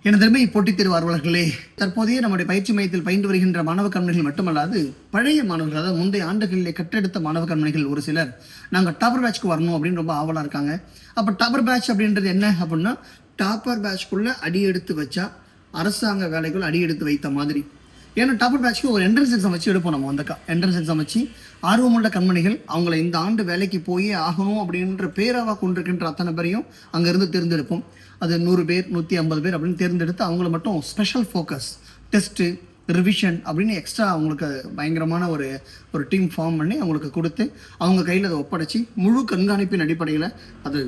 எனதருமை போட்டித் தேர்வு ஆர்வலர்களே, தற்போதைய நம்முடைய பயிற்சி மையத்தில் பயின்று வருகின்ற மாணவ கண்மணிகள் மட்டுமல்லாது பழைய மாணவர்கள், அதாவது முந்தைய ஆண்டுகளிலே கற்றெடுத்த மாணவ கண்மணிகள் ஒரு சிலர் நாங்கள் டாப்பர் பேட்ச்க்கு வரணும் அப்படின்னு ரொம்ப ஆவலாக இருக்காங்க. அப்போ டாப்பர் பேட்ச் அப்படின்றது என்ன அப்படின்னா, டாப்பர் பேட்ச்க்குள்ளே அடி எடுத்து வச்சா அரசாங்க வேலைகள் அடி எடுத்து வைத்த மாதிரி. ஏன்னா டாப்பர் பேட்ச்க்கு ஒரு என்ட்ரன்ஸ் எக்ஸாம் வச்சு எடுப்போம். நம்ம அந்த என்ட்ரன்ஸ் எக்ஸாம் வச்சு ஆர்வமுள்ள கண்மணிகள் அவங்கள இந்த ஆண்டு வேலைக்கு போயே ஆகணும் அப்படின்ற பேராக கொண்டிருக்கின்ற அத்தனை பேரையும் அங்கேருந்து தேர்ந்தெடுப்போம். அது 100 பேர் 150 பேர் அப்படின்னு தேர்ந்தெடுத்து அவங்கள மட்டும் ஸ்பெஷல் ஃபோக்கஸ் டெஸ்ட்டு ரிவிஷன் அப்படின்னு எக்ஸ்ட்ரா அவங்களுக்கு பயங்கரமான ஒரு டீம் ஃபார்ம் பண்ணி அவங்களுக்கு கொடுத்து அவங்க கையில் அதை ஒப்படைச்சி முழு கண்காணிப்பின் அடிப்படையில், அது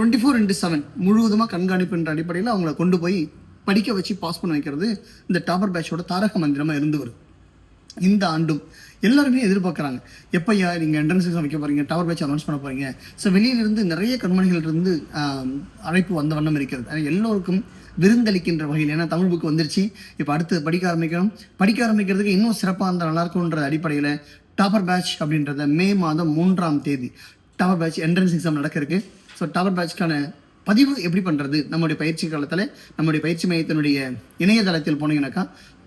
24/7 முழுவதுமாக கண்காணிப்பின் அடிப்படையில் அவங்கள கொண்டு போய் படிக்க வச்சு பாஸ் பண்ண வைக்கிறது இந்த டாப்பர் பேட்சோட தாரக மந்திரமாக இருந்து வருது. இந்த ஆண்டும் எல்லாருமே எதிர்பார்க்குறாங்க, எப்போயா நீங்கள் என்ட்ரன்ஸ் எக்ஸாம் வைக்க போகிறீங்க, டாப்பர் பேட்ச் அனௌன்ஸ் பண்ண போகிறீங்க. ஸோ வெளியிலிருந்து நிறைய கண்மணிகள் இருந்து அழைப்பு வந்த வண்ணம் இருக்கிறது. எல்லோருக்கும் விருந்தளிக்கின்ற வகையில், ஏன்னா தமிழ் புக்கு வந்துருச்சு, இப்போ அடுத்து படிக்க ஆரம்பிக்கிறதுக்கு இன்னும் சிறப்பாக இருந்தால் நல்லாயிருக்குன்ற அடிப்படையில் டாப்பர் பேட்ச் அப்படின்றத மே மாதம் 3ஆம் தேதி டாப்பர் பேட்ச் என்ட்ரன்ஸ் எக்ஸாம் நடக்க இருக்கு. ஸோ டாப்பர் பேட்ச்க்கான பதிவு எப்படி பண்ணுறது, நம்முடைய பயிற்சி காலத்தில் நம்முடைய பயிற்சி மையத்தினுடைய இணையதளத்தில் போனீங்கன்னாக்கா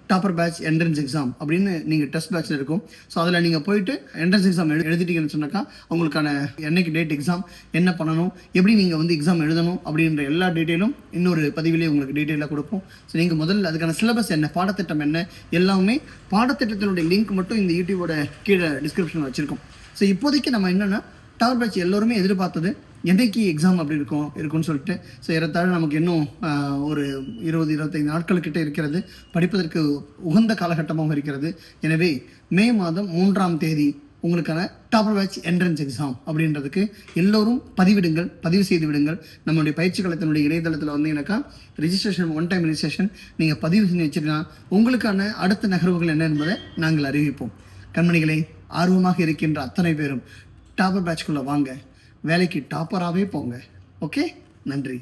டாப்பர் பேட்ச் என்ட்ரன்ஸ் எக்ஸாம் அப்படின்னு நீங்கள் டெஸ்ட் பேட்சில் இருக்கும். ஸோ அதில் நீங்கள் போயிட்டு என்ட்ரன்ஸ் எக்ஸாம் எழுதிட்டீங்கன்னு சொன்னாக்கா உங்களுக்கான என்னைக்கு டேட் எக்ஸாம், என்ன பண்ணணும், எப்படி நீங்கள் வந்து எக்ஸாம் எழுதணும் அப்படின்ற எல்லா டீட்டெயிலும் இன்னொரு பதிவிலே உங்களுக்கு டீட்டெயிலாக கொடுப்போம். ஸோ நீங்கள் முதல்ல அதுக்கான சிலபஸ் என்ன, பாடத்திட்டம் என்ன, எல்லாமே பாடத்திட்டத்தினுடைய லிங்க் மட்டும் இந்த யூடியூபோட கீழே டிஸ்கிரிப்ஷனில் வச்சுருக்கோம். ஸோ இப்போதைக்கு நம்ம என்னென்னா, டாப்பர் பேட்ச் எல்லோருமே எதிர்பார்த்தது என்னைக்கு எக்ஸாம் அப்படி இருக்கும்னு சொல்லிட்டு. ஸோ ஏறத்தாழ நமக்கு இன்னும் ஒரு 20-25 நாட்களுக்கிட்ட இருக்கிறது, படிப்பதற்கு உகந்த காலகட்டமாக இருக்கிறது. எனவே மே மாதம் 3ஆம் தேதி உங்களுக்கான டாப்பர் பேட்ச் என்ட்ரன்ஸ் எக்ஸாம் அப்படின்றதுக்கு எல்லோரும் பதிவு செய்து விடுங்கள். நம்மளுடைய பயிற்சி களத்தினுடைய இணையதளத்தில் வந்தீங்கன்னாக்கா ரிஜிஸ்ட்ரேஷன், ஒன் டைம் ரிஜிஸ்ட்ரேஷன் நீங்கள் பதிவு செஞ்சு வச்சுருந்தா உங்களுக்கான அடுத்த நகர்வுகள் என்ன என்பதை நாங்கள் அறிவிப்போம். கண்மணிகளை, ஆர்வமாக இருக்கின்ற அத்தனை பேரும் டாப்பர் பேட்ச்க்குள்ளே வாங்க, வேலைக்கு டாப்பராகவே போங்க. ஓகே, நன்றி.